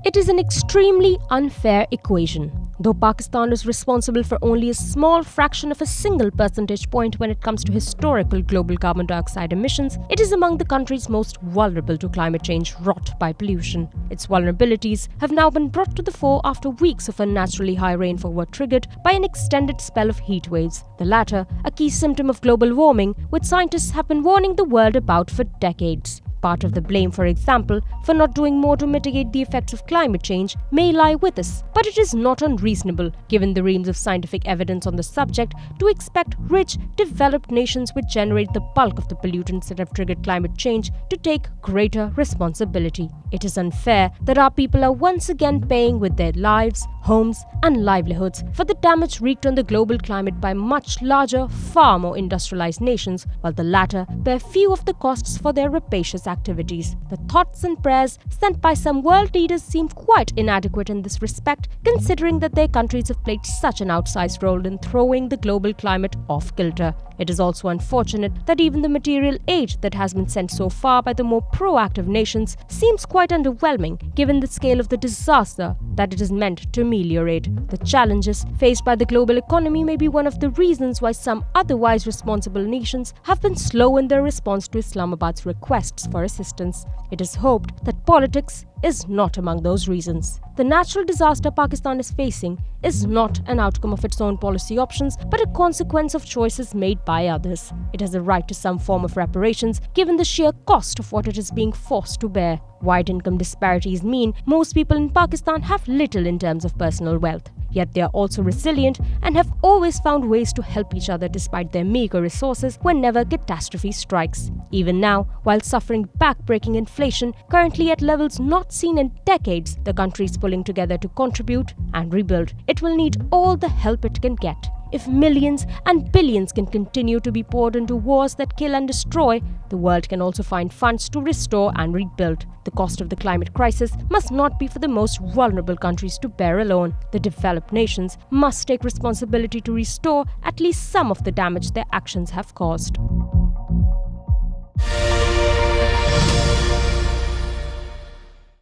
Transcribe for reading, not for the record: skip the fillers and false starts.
It is an extremely unfair equation. Though Pakistan is responsible for only a small fraction of a single percentage point when it comes to historical global carbon dioxide emissions, it is among the countries most vulnerable to climate change wrought by pollution. Its vulnerabilities have now been brought to the fore after weeks of unnaturally high rainfall were triggered by an extended spell of heat waves, the latter a key symptom of global warming, which scientists have been warning the world about for decades. Part of the blame, for example, for not doing more to mitigate the effects of climate change may lie with us, but it is not unreasonable, given the reams of scientific evidence on the subject, to expect rich, developed nations which generate the bulk of the pollutants that have triggered climate change to take greater responsibility. It is unfair that our people are once again paying with their lives, homes, and livelihoods for the damage wreaked on the global climate by much larger, far more industrialized nations, while the latter bear few of the costs for their rapacious activities. The thoughts and prayers sent by some world leaders seem quite inadequate in this respect, considering that their countries have played such an outsized role in throwing the global climate off kilter. It is also unfortunate that even the material aid that has been sent so far by the more proactive nations seems quite underwhelming, given the scale of the disaster that it is meant to ameliorate. The challenges faced by the global economy may be one of the reasons why some otherwise responsible nations have been slow in their response to Islamabad's requests for assistance. It is hoped that politics is not among those reasons. The natural disaster Pakistan is facing is not an outcome of its own policy options, but a consequence of choices made by others. It has a right to some form of reparations, given the sheer cost of what it is being forced to bear. Wide income disparities mean most people in Pakistan have little in terms of personal wealth. Yet they are also resilient and have always found ways to help each other despite their meager resources whenever catastrophe strikes. Even now, while suffering back-breaking inflation currently at levels not seen in decades, the country is pulling together to contribute and rebuild. It will need all the help it can get. If millions and billions can continue to be poured into wars that kill and destroy, the world can also find funds to restore and rebuild. The cost of the climate crisis must not be for the most vulnerable countries to bear alone. The developed nations must take responsibility to restore at least some of the damage their actions have caused.